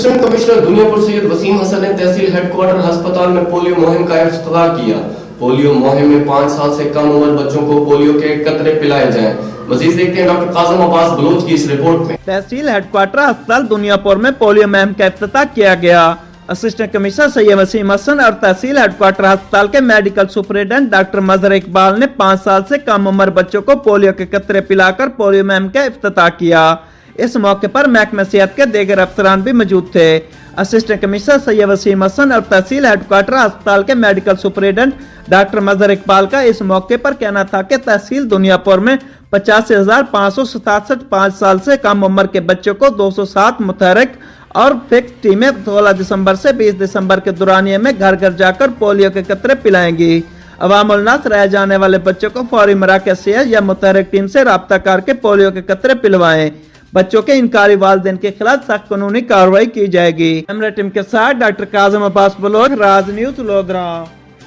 Assistant commissioner دنیا پور سید وسیم حسن نے تحصیل ہیڈ کوارٹر ہسپتال میں پولیو مہم کا افتتاح کیا۔ پولیو مہم میں 5 سال سے کم عمر بچوں کو پولیو کے قطرے پلائے جائیں۔ مزید دیکھتے ہیں ڈاکٹر قاسم عباس بلوچ کی اس رپورٹ میں۔ تحصیل ہیڈ کوارٹر ہسپتال دنیا پور میں پولیو مہم کا افتتاح کیا گیا۔ اسسٹنٹ کمشنر سید وسیم حسن اور تحصیل ہیڈ کوارٹر ہسپتال کے میڈیکل سپرنٹینڈنٹ ڈاکٹر مظہر اقبال نے 5 سال سے کم عمر بچوں کو پولیو کے قطرے پلا کر پولیو مہم کا افتتاح کیا۔ اس موقع پر محکمہ صحت کے دیگر افسران بھی موجود تھے۔ اسسٹنٹ کمشنر سید وسیم حسن اور تحصیل ہیڈ کوارٹر ہسپتال کے میڈیکل سپرنٹینڈنٹ ڈاکٹر مظہر اقبال کا اس موقع پر کہنا تھا کہ تحصیل دنیا پور میں 85,567 5 سال سے کم عمر کے بچوں کو 207 متحرک اور فکس ٹیمیں 16 دسمبر سے 20 دسمبر کے دورانیے میں گھر گھر جا کر پولیو کے قطرے پلائیں گی۔ عوام الناس رہ جانے والے بچوں کو فوری مراکز صحت یا متحرک ٹیم سے رابطہ کر کے پولیو کے قطرے پلوائیں۔ بچوں کے انکاری والدین کے خلاف سخت قانونی کارروائی کی جائے گی۔ کیمرہ ٹیم کے ساتھ ڈاکٹر قاسم عباس بلوچ، راز نیوز، لودھرا۔